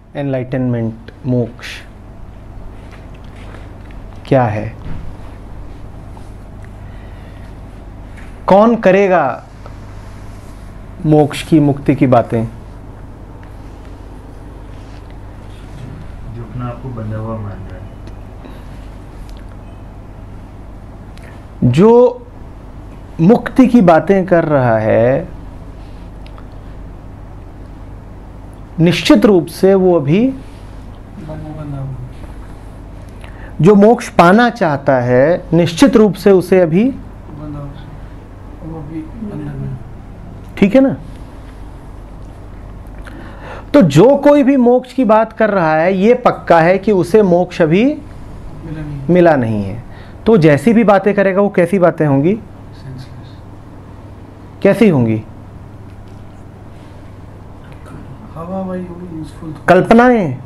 Enlightenment, मोक्ष क्या है? कौन करेगा मोक्ष की, मुक्ति की बातें? जो अपना आपको बंधा हुआ मान रहा है, जो मुक्ति की बातें कर रहा है, निश्चित रूप से वो अभी, जो मोक्ष पाना चाहता है निश्चित रूप से उसे अभी, ठीक है ना? तो जो कोई भी मोक्ष की बात कर रहा है ये पक्का है कि उसे मोक्ष अभी मिला नहीं है। तो जैसी भी बातें करेगा वो कैसी बातें होंगी? कैसी होंगी? कल्पनाएं,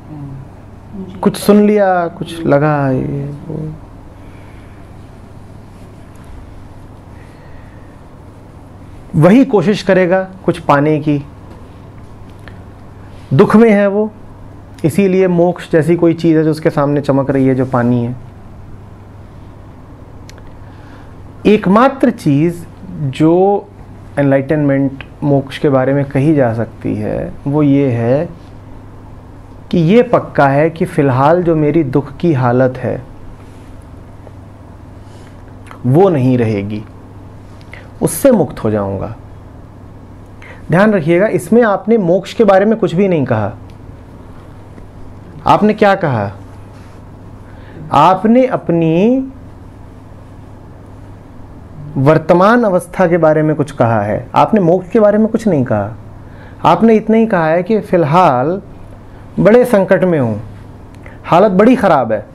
कुछ सुन लिया, कुछ लगा, ये वो। वही कोशिश करेगा कुछ पाने की, दुख में है वो, इसीलिए मोक्ष जैसी कोई चीज है जो उसके सामने चमक रही है, जो पानी है। एकमात्र चीज जो एनलाइटनमेंट, मोक्ष के बारे में कही जा सकती है वो ये है कि ये पक्का है कि फिलहाल जो मेरी दुख की हालत है वो नहीं रहेगी, उससे मुक्त हो जाऊंगा। ध्यान रखिएगा, इसमें आपने मोक्ष के बारे में कुछ भी नहीं कहा। आपने क्या कहा? आपने अपनी वर्तमान अवस्था के बारे में कुछ कहा है, आपने मोक्ष के बारे में कुछ नहीं कहा। आपने इतना ही कहा है कि फिलहाल बड़े संकट में हूं, हालत बड़ी खराब है,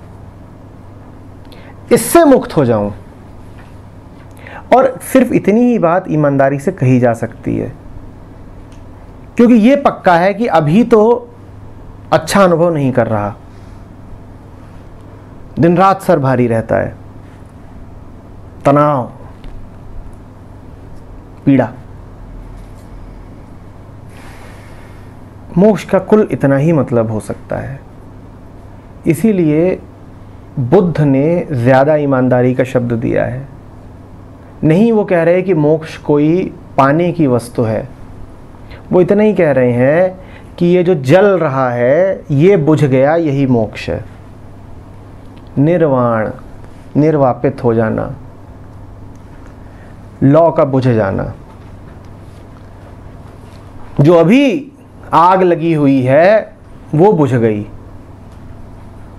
इससे मुक्त हो जाऊं। और सिर्फ इतनी ही बात ईमानदारी से कही जा सकती है, क्योंकि यह पक्का है कि अभी तो अच्छा अनुभव नहीं कर रहा, दिन रात सर भारी रहता है, तनाव, पीड़ा। मोक्ष का कुल इतना ही मतलब हो सकता है। इसीलिए बुद्ध ने ज्यादा ईमानदारी का शब्द दिया है। नहीं वो कह रहे कि मोक्ष कोई पाने की वस्तु है, वो इतना ही कह रहे हैं कि ये जो जल रहा है ये बुझ गया, यही मोक्ष है। निर्वाण, निर्वापित हो जाना, लौ का बुझ जाना। जो अभी आग लगी हुई है वो बुझ गई,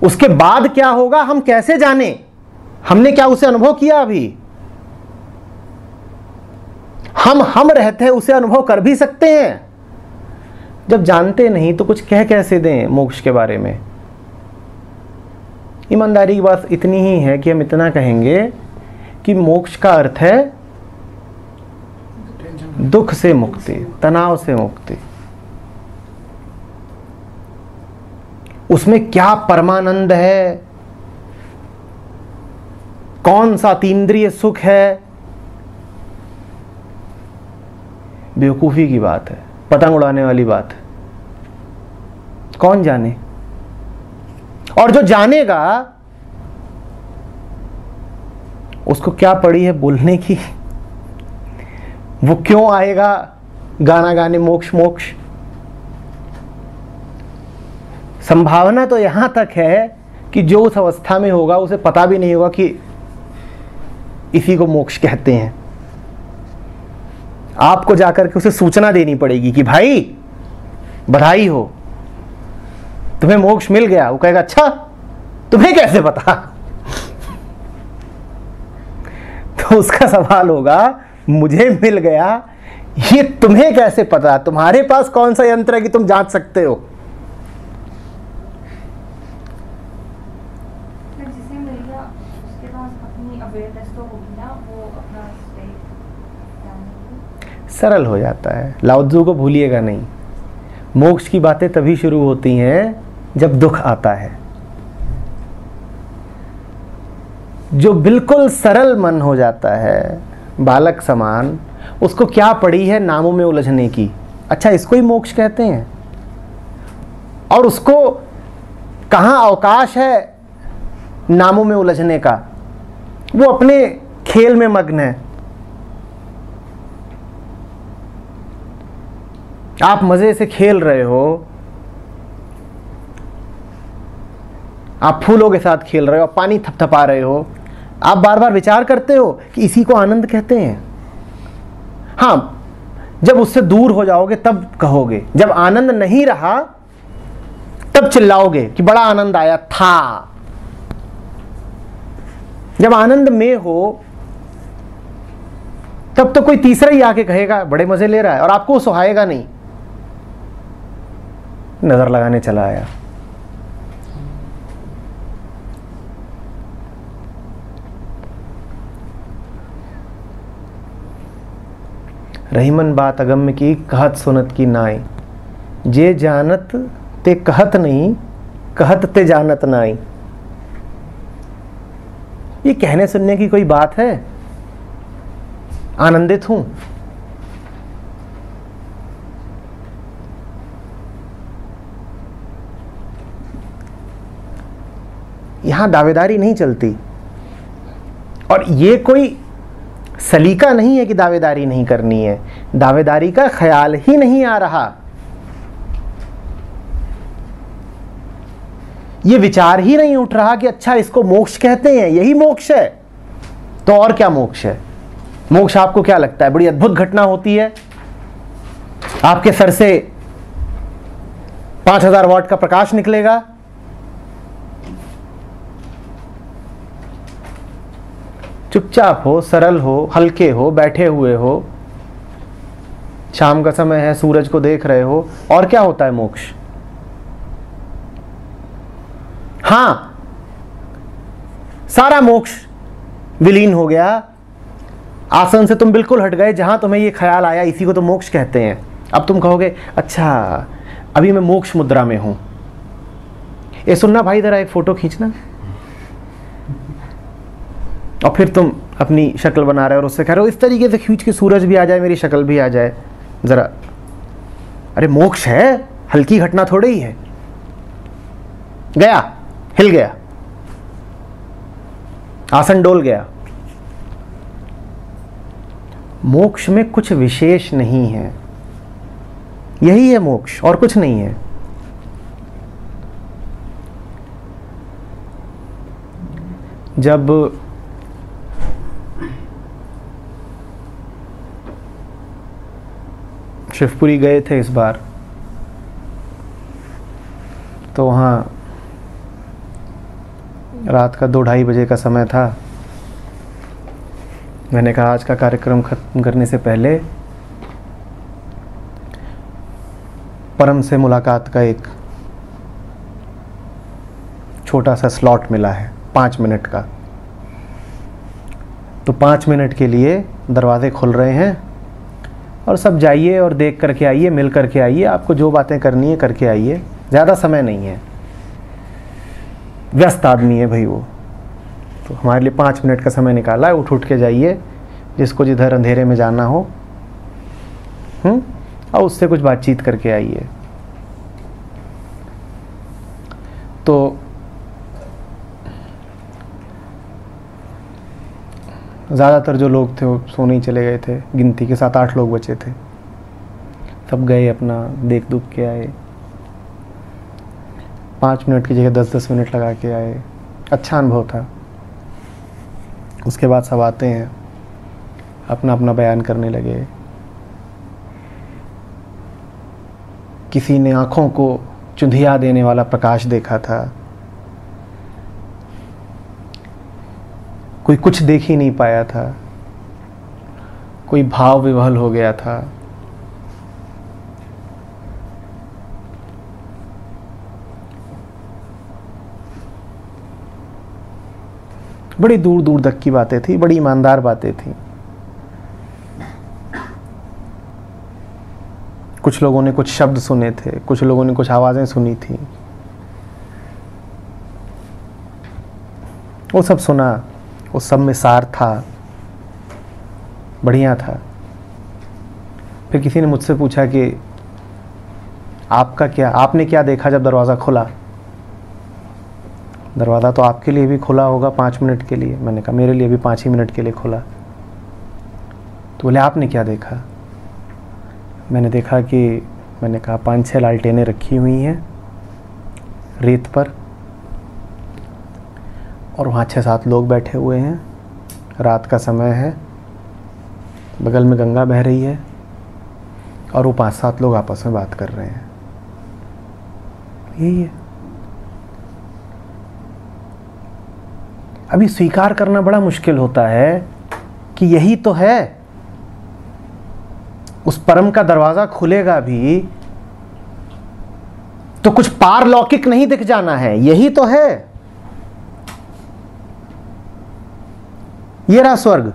उसके बाद क्या होगा हम कैसे जाने? हमने क्या उसे अनुभव किया? अभी हम रहते हैं उसे अनुभव कर भी सकते हैं। जब जानते नहीं तो कुछ कह कैसे दें मोक्ष के बारे में? ईमानदारी की बात इतनी ही है कि हम इतना कहेंगे कि मोक्ष का अर्थ है दुख से मुक्ति, तनाव से मुक्ति। उसमें क्या परमानंद है, कौन सा तीन्द्रिय सुख है, बेवकूफी की बात है, पतंग उड़ाने वाली बात है। कौन जाने? और जो जानेगा उसको क्या पड़ी है बोलने की? वो क्यों आएगा गाना गाने मोक्ष मोक्ष? संभावना तो यहां तक है कि जो उस अवस्था में होगा उसे पता भी नहीं होगा कि इसी को मोक्ष कहते हैं। आपको जाकर के उसे सूचना देनी पड़ेगी कि भाई बधाई हो, तुम्हें मोक्ष मिल गया। वो कहेगा अच्छा, तुम्हें कैसे पता? तो उसका सवाल होगा मुझे मिल गया, ये तुम्हें कैसे पता? तुम्हारे पास कौन सा यंत्र है कि तुम जांच सकते हो? जिसे मिल गया उसके पास अपनी अवेयरनेस तो होगी ना, वो अपना सरल हो जाता है। लाओ त्ज़ू को भूलिएगा नहीं। मोक्ष की बातें तभी शुरू होती हैं जब दुख आता है। जो बिल्कुल सरल मन हो जाता है, बालक समान, उसको क्या पड़ी है नामों में उलझने की? अच्छा, इसको ही मोक्ष कहते हैं? और उसको कहाँ अवकाश है नामों में उलझने का, वो अपने खेल में मग्न है। आप मजे से खेल रहे हो, आप फूलों के साथ खेल रहे हो, आप पानी थपथपा रहे हो, आप बार बार विचार करते हो कि इसी को आनंद कहते हैं। हाँ, जब उससे दूर हो जाओगे तब कहोगे, जब आनंद नहीं रहा तब चिल्लाओगे कि बड़ा आनंद आया था। जब आनंद में हो तब तो कोई तीसरा ही आके कहेगा बड़े मजे ले रहा है, और आपको सुहाएगा नहीं। नजर लगाने चला आया। रहीमन बात अगम्य की कहत सुनत की नाई, जे जानत ते कहत नहीं, कहत ते जानत नाई। ये कहने सुनने की कोई बात है? आनंदित हूं। यहां दावेदारी नहीं चलती, और ये कोई सलीका नहीं है कि दावेदारी नहीं करनी है। दावेदारी का ख्याल ही नहीं आ रहा, ये विचार ही नहीं उठ रहा कि अच्छा इसको मोक्ष कहते हैं, यही मोक्ष है। तो और क्या मोक्ष है? मोक्ष आपको क्या लगता है? बड़ी अद्भुत घटना होती है, आपके सर से 5000 वाट का प्रकाश निकलेगा, चुपचाप हो, सरल हो, हल्के हो, बैठे हुए हो, शाम का समय है, सूरज को देख रहे हो, और क्या होता है मोक्ष? हां, सारा मोक्ष विलीन हो गया, आसन से तुम बिल्कुल हट गए, जहां तुम्हें ये ख्याल आया इसी को तो मोक्ष कहते हैं। अब तुम कहोगे अच्छा अभी मैं मोक्ष मुद्रा में हूं। ये सुनना भाई, जरा एक फोटो खींचना। और फिर तुम अपनी शक्ल बना रहे हो और उससे कह रहे हो इस तरीके से खींच के सूरज भी आ जाए, मेरी शक्ल भी आ जाए जरा। अरे मोक्ष है, हल्की घटना थोड़ी ही है। गया, हिल गया, आसन डोल गया। मोक्ष में कुछ विशेष नहीं है, यही है मोक्ष, और कुछ नहीं है। जब शिवपुरी गए थे इस बार, तो वहाँ रात का 2-2:30 बजे का समय था। मैंने कहा आज का कार्यक्रम खत्म करने से पहले परम से मुलाकात का एक छोटा सा स्लॉट मिला है 5 मिनट का, तो 5 मिनट के लिए दरवाजे खुल रहे हैं और सब जाइए और देख करके आइए, मिल करके आइए, आपको जो बातें करनी है करके आइए, ज़्यादा समय नहीं है। व्यस्त आदमी है भाई वो, तो हमारे लिए 5 मिनट का समय निकाला है। उठ के जाइए, जिसको जिधर अंधेरे में जाना हो, और उससे कुछ बातचीत करके आइए। तो ज़्यादातर जो लोग थे वो सोने ही चले गए थे, गिनती के 7-8 लोग बचे थे। सब गए, अपना देख दुख के आए, 5 मिनट की जगह 10-10 मिनट लगा के आए। अच्छा अनुभव था। उसके बाद सब आते हैं, अपना अपना बयान करने लगे। किसी ने आँखों को चुंधिया देने वाला प्रकाश देखा था, कोई कुछ देख ही नहीं पाया था, कोई भाव विवहल हो गया था। बड़ी दूर दूर तक की बातें थी, बड़ी ईमानदार बातें थी। कुछ लोगों ने कुछ शब्द सुने थे, कुछ लोगों ने कुछ आवाज़ें सुनी थी, वो सब सुना, वो सब में सार था, बढ़िया था। फिर किसी ने मुझसे पूछा कि आपका क्या, आपने क्या देखा जब दरवाज़ा खुला? दरवाज़ा तो आपके लिए भी खुला होगा 5 मिनट के लिए। मैंने कहा मेरे लिए भी 5 ही मिनट के लिए खुला। तो बोले आपने क्या देखा? मैंने देखा कि, मैंने कहा 5-6 लालटेनें रखी हुई हैं रेत पर, और वहाँ 6-7 लोग बैठे हुए हैं, रात का समय है, बगल में गंगा बह रही है, और वो 5-7 लोग आपस में बात कर रहे हैं। यही है। अभी स्वीकार करना बड़ा मुश्किल होता है कि यही तो है। उस परम का दरवाजा खुलेगा भी तो कुछ पारलौकिक नहीं दिख जाना है, यही तो है। ये रहा स्वर्ग,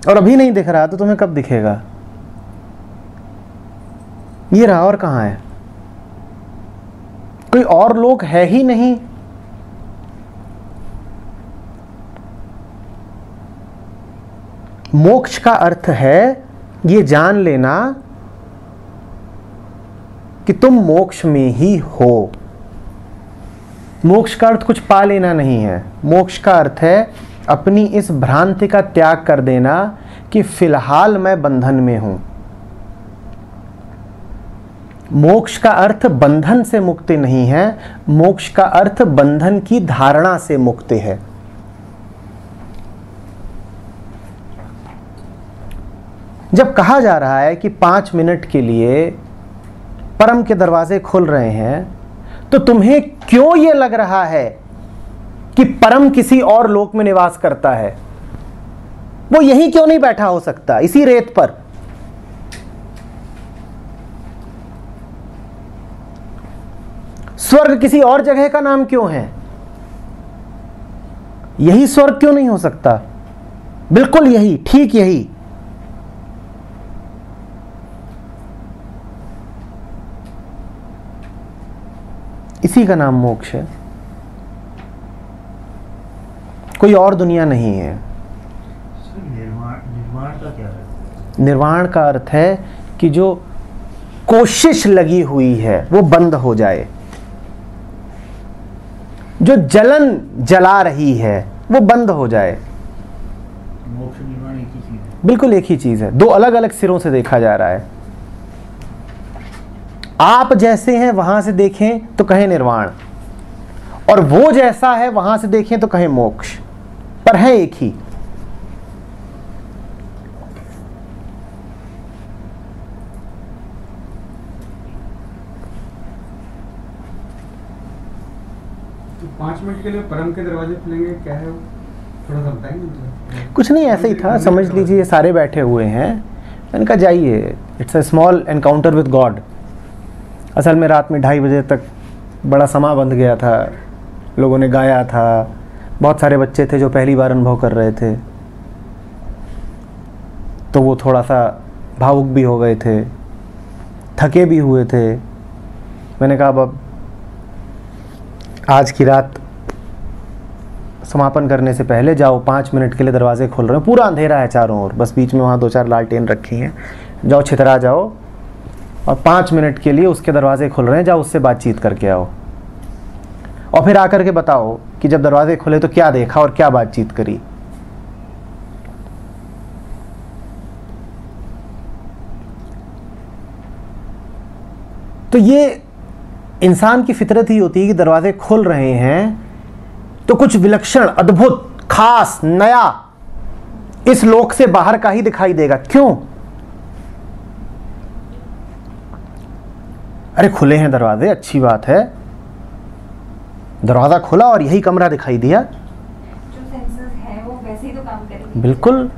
और अभी नहीं दिख रहा तो तुम्हें कब दिखेगा? ये रहा, और कहां है? कोई और लोक है ही नहीं। मोक्ष का अर्थ है ये जान लेना कि तुम मोक्ष में ही हो। मोक्ष का अर्थ कुछ पा लेना नहीं है। मोक्ष का अर्थ है अपनी इस भ्रांति का त्याग कर देना कि फिलहाल मैं बंधन में हूं। मोक्ष का अर्थ बंधन से मुक्ति नहीं है, मोक्ष का अर्थ बंधन की धारणा से मुक्ति है। जब कहा जा रहा है कि 5 मिनट के लिए परम के दरवाजे खुल रहे हैं, तो तुम्हें क्यों यह लग रहा है कि परम किसी और लोक में निवास करता है? वो यहीं क्यों नहीं बैठा हो सकता, इसी रेत पर? स्वर्ग किसी और जगह का नाम क्यों है? यही स्वर्ग क्यों नहीं हो सकता? बिल्कुल यही, ठीक यही। इसी का नाम मोक्ष है, कोई और दुनिया नहीं है। निर्वाण का क्या है? निर्वाण का अर्थ है कि जो कोशिश लगी हुई है वो बंद हो जाए, जो जलन जला रही है वो बंद हो जाए। मोक्ष निर्वाण एक ही चीज है? बिल्कुल एक ही चीज है, दो अलग अलग सिरों से देखा जा रहा है। आप जैसे हैं वहां से देखें तो कहें निर्वाण, और वो जैसा है वहां से देखें तो कहें मोक्ष, पर है एक ही। तो 5 मिनट के लिए परम के दरवाजे खुलेंगे, क्या है वो? थोड़ा सा बताएंगे। कुछ नहीं, ऐसे ही था, समझ लीजिए सारे बैठे हुए हैं। मैंने कहा जाइए, it's a small encounter with God. असल में रात में 2:30 बजे तक बड़ा समा बंध गया था, लोगों ने गाया था, बहुत सारे बच्चे थे जो पहली बार अनुभव कर रहे थे, तो वो थोड़ा सा भावुक भी हो गए थे, थके भी हुए थे। मैंने कहा अब आज की रात समापन करने से पहले जाओ, 5 मिनट के लिए दरवाजे खुल रहे हैं, पूरा अंधेरा है चारों ओर, बस बीच में वहाँ 2-4 लालटेन रखी हैं, जाओ छितरा जाओ, और 5 मिनट के लिए उसके दरवाजे खुल रहे हैं, जाओ उससे बातचीत करके आओ, और फिर आकर के बताओ कि जब दरवाजे खुले तो क्या देखा और क्या बातचीत करी। तो ये इंसान की फितरत ही होती है कि दरवाजे खुल रहे हैं तो कुछ विलक्षण, अद्भुत, खास, नया इस लोक से बाहर का ही दिखाई देगा। क्यों? अरे खुले हैं दरवाजे, अच्छी बात है, दरवाजा खुला और यही कमरा दिखाई दिया, जो सेंसर्स हैं वो वैसे ही तो काम करेंगे। बिल्कुल।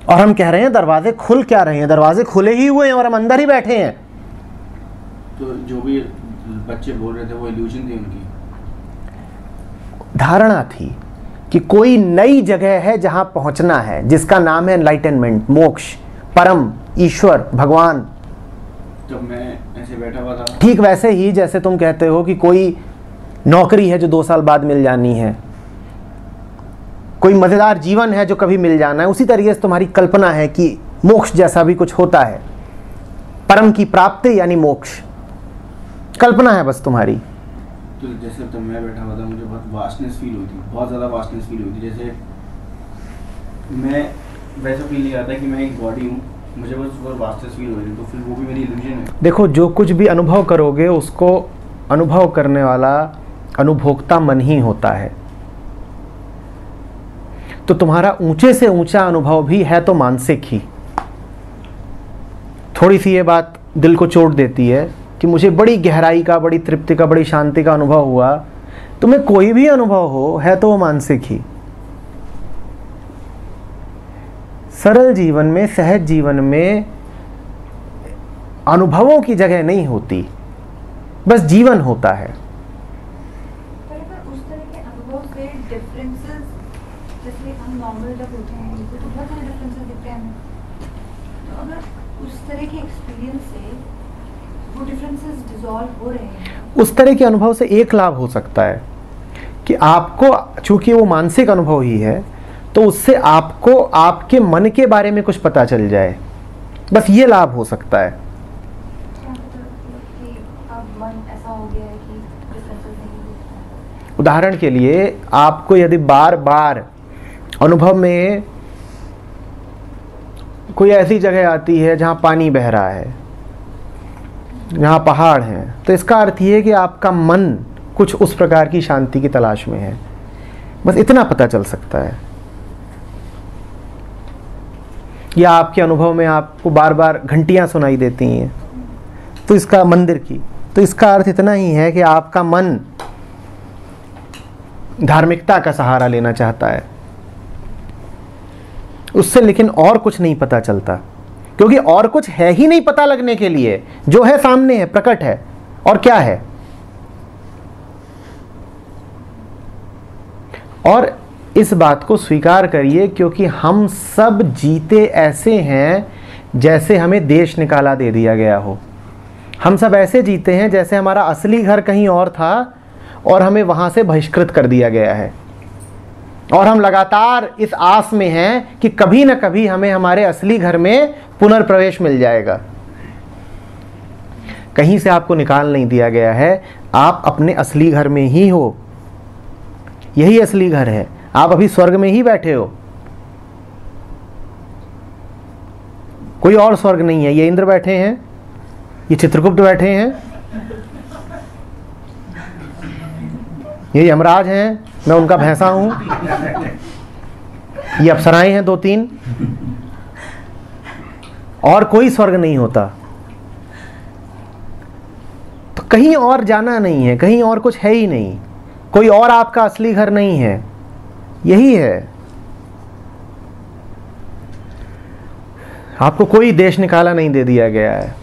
और हम कह रहे हैं दरवाजे खुल क्या रहे हैं? दरवाजे खुले ही हुए हैं और हम अंदर ही बैठे हैं। तो जो भी बच्चे बोल रहे थे वो इल्यूजन थी, उनकी धारणा थी कि कोई नई जगह है जहां पहुंचना है, जिसका नाम है एनलाइटनमेंट, मोक्ष, परम, ईश्वर, भगवान। जब मैं ऐसे बैठा हुआ था, ठीक वैसे ही जैसे तुम कहते हो कि कोई नौकरी है जो 2 साल बाद मिल जानी है, कोई मजेदार जीवन है जो कभी मिल जाना है, उसी तरीके से तुम्हारी कल्पना है कि मोक्ष जैसा भी कुछ होता है। परम की प्राप्ति यानी मोक्ष कल्पना है बस तुम्हारी। तो जैसे तो मैं बैठा हुआ था, मुझे बहुत वास्टनेस फील हुई थी, बहुत ज़्यादा वास्टनेस फील हुई थी। जैसे मैं वैसा फील नहीं आता कि मैं एक बॉडी हूँ, मुझे बस बहुत वास्टनेस फील हो रही थी। तो फिर वो भी मेरी इल्यूजन है। देखो, जो कुछ भी अनुभव करोगे उसको अनुभव करने वाला अनुभोक्ता मन ही होता है। तो तुम्हारा ऊंचे से ऊंचा अनुभव भी है तो मानसिक ही। थोड़ी सी ये बात दिल को चोट देती है कि मुझे बड़ी गहराई का, बड़ी तृप्ति का, बड़ी शांति का अनुभव हुआ। तुम्हें कोई भी अनुभव हो, है तो वो मानसिक ही। सरल जीवन में, सहज जीवन में अनुभवों की जगह नहीं होती, बस जीवन होता है। पर उस तरह के अनुभव से डिफरेंसेस, जैसे हम नॉर्मल जब होते हैं तो बहुत सारे डिफरेंसेस दिखते हैं हमें। तो अगर उस तरह के एक्सपीरियंस से वो डिफरेंसेस डिसॉल्व हो रहे हैं, उस तरह के अनुभव से एक लाभ हो सकता है कि आपको, चूंकि वो मानसिक अनुभव ही है, तो उससे आपको आपके मन के बारे में कुछ पता चल जाए, बस ये लाभ हो सकता है। कि अब मन ऐसा हो गया है कि डिफरेंसेस नहीं दिखता है। उदाहरण के लिए, आपको यदि बार बार अनुभव में कोई ऐसी जगह आती है जहाँ पानी बह रहा है, जहाँ पहाड़ हैं, तो इसका अर्थ ये है कि आपका मन कुछ उस प्रकार की शांति की तलाश में है। बस इतना पता चल सकता है। या आपके अनुभव में आपको बार बार घंटियां सुनाई देती हैं, तो इसका मंदिर की, तो इसका अर्थ इतना ही है कि आपका मन धार्मिकता का सहारा लेना चाहता है। उससे लेकिन और कुछ नहीं पता चलता, क्योंकि और कुछ है ही नहीं पता लगने के लिए। जो है सामने है, प्रकट है, और क्या है। और इस बात को स्वीकार करिए, क्योंकि हम सब जीते ऐसे हैं जैसे हमें देश निकाला दे दिया गया हो। हम सब ऐसे जीते हैं जैसे हमारा असली घर कहीं और था और हमें वहां से बहिष्कृत कर दिया गया है। और हम लगातार इस आस में हैं कि कभी ना कभी हमें हमारे असली घर में पुनर्प्रवेश मिल जाएगा। कहीं से आपको निकाल नहीं दिया गया है, आप अपने असली घर में ही हो। यही असली घर है। आप अभी स्वर्ग में ही बैठे हो, कोई और स्वर्ग नहीं है। ये इंद्र बैठे हैं, ये चित्रगुप्त बैठे हैं, ये यमराज हैं, मैं उनका भैंसा हूं, ये अप्सराएं हैं 2-3, और कोई स्वर्ग नहीं होता। तो कहीं और जाना नहीं है, कहीं और कुछ है ही नहीं, कोई और आपका असली घर नहीं है, यही है। आपको कोई देश निकाला नहीं दे दिया गया है।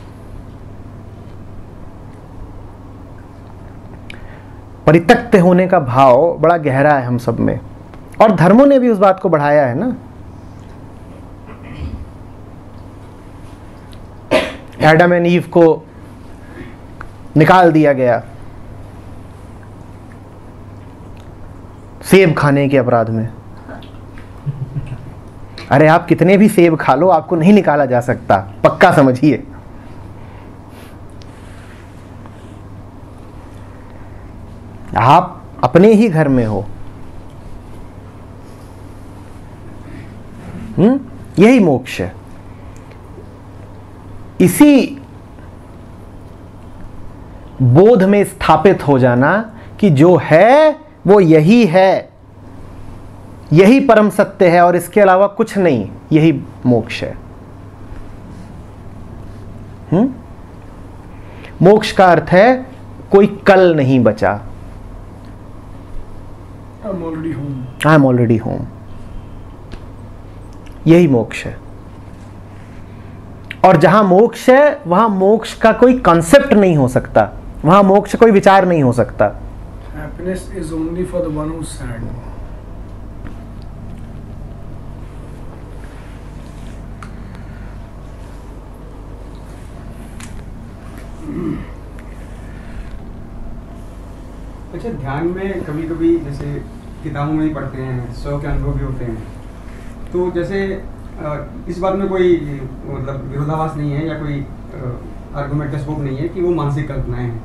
परित्यक्त होने का भाव बड़ा गहरा है हम सब में, और धर्मों ने भी उस बात को बढ़ाया है ना। एडम एंड ईव को निकाल दिया गया सेब खाने के अपराध में। अरे आप कितने भी सेब खा लो, आपको नहीं निकाला जा सकता, पक्का समझिए। आप अपने ही घर में हो। यही मोक्ष है। इसी बोध में स्थापित हो जाना कि जो है वो यही है, यही परम सत्य है और इसके अलावा कुछ नहीं, यही मोक्ष है। मोक्ष का अर्थ है कोई कल नहीं बचा। आई एम ऑलरेडी होम, यही मोक्ष है। और जहां मोक्ष है वहां मोक्ष का कोई कॉन्सेप्ट नहीं हो सकता, वहां मोक्ष कोई विचार नहीं हो सकता। Happiness is only for the one who's sad. अच्छा, ध्यान में कभी कभी जैसे किताबों में ही पढ़ते हैं, 100 के अनुभव भी होते हैं, तो जैसे इस बात में कोई मतलब विरोधाभास नहीं है या कोई आर्गुमेंट का स्कोप नहीं है कि वो मानसिक कल्पनाएं हैं,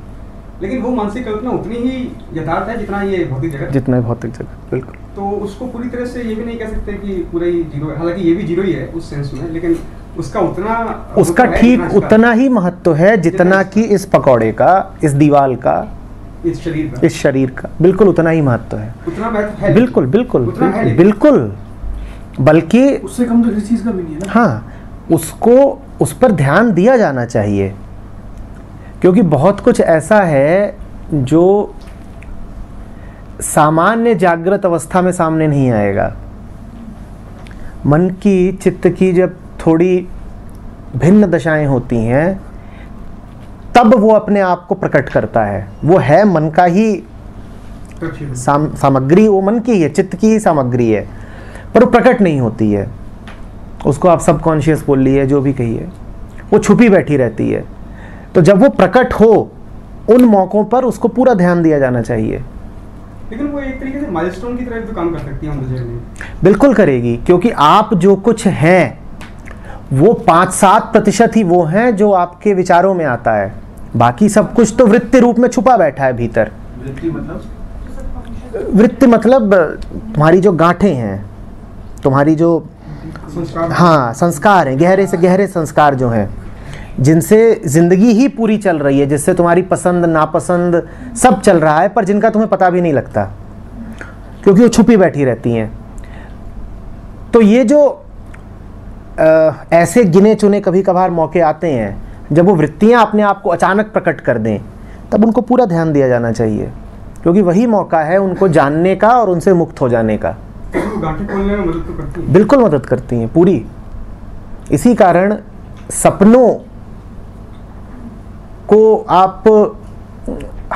लेकिन वो मानसिक कल्पना उतनी ही यथार्थ है जितना ये भौतिक जगत। जितना भौतिक जगत, बिल्कुल। तो उसको पूरी तरह से ये भी नहीं कह सकते कि पूरा ही जीरो है, हालांकि ये भी जीरो ही है उस सेंस में, लेकिन उसका उतना उसका ठीक उतना ही महत्व है जितना कि इस पकौड़े का, इस दीवाल का, इस शरीर का बिल्कुल उतना ही महत्व है। उतना महत्व है, बिल्कुल बिल्कुल उतना है लेकिन। बिल्कुल, बल्कि उससे कम तो किसी चीज का भी नहीं है ना। हाँ, उसको उस पर ध्यान दिया जाना चाहिए, क्योंकि बहुत कुछ ऐसा है जो सामान्य जागृत अवस्था में सामने नहीं आएगा। मन की, चित्त की जब थोड़ी भिन्न दशाएं होती हैं तब वो अपने आप को प्रकट करता है। वो है मन का ही सामग्री, वो मन की ही है, चित्त की ही सामग्री है, पर वो प्रकट नहीं होती है। उसको आप सबकॉन्शियस बोल लीजिए, जो भी कहिए, वो छुपी बैठी रहती है। तो जब वो प्रकट हो उन मौक़ों पर उसको पूरा ध्यान दिया जाना चाहिए। लेकिन वो एक तरीके से माइलस्टोन की तरह भी तो काम कर सकती है मुझे नहीं। बिल्कुल करेगी, क्योंकि आप जो कुछ हैं वो 5-7% ही वो हैं जो आपके विचारों में आता है, बाकी सब कुछ तो वृत्ति रूप में छुपा बैठा है भीतर। वृत्ति मतलब तुम्हारी जो गांठें हैं, तुम्हारी जो हाँ संस्कार हैं, गहरे से गहरे संस्कार जो हैं, जिनसे ज़िंदगी ही पूरी चल रही है, जिससे तुम्हारी पसंद नापसंद सब चल रहा है, पर जिनका तुम्हें पता भी नहीं लगता क्योंकि वो छुपी बैठी रहती हैं। तो ये जो ऐसे गिने चुने कभी कभार मौके आते हैं जब वो वृत्तियाँ अपने आप को अचानक प्रकट कर दें, तब उनको पूरा ध्यान दिया जाना चाहिए, क्योंकि वही मौका है उनको जानने का और उनसे मुक्त हो जाने का। गांठें खोलने में मदद तो करती हैं। बिल्कुल मदद करती हैं पूरी। इसी कारण सपनों को आप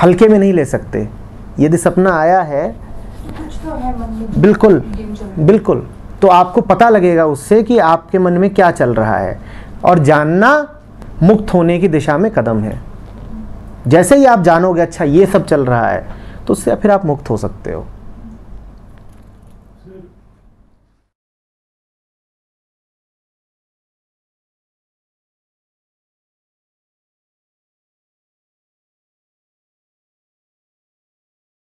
हल्के में नहीं ले सकते। यदि सपना आया है, कुछ तो है मन में, बिल्कुल बिल्कुल, तो आपको पता लगेगा उससे कि आपके मन में क्या चल रहा है, और जानना मुक्त होने की दिशा में कदम है। जैसे ही आप जानोगे अच्छा ये सब चल रहा है, तो उससे फिर आप मुक्त हो सकते हो।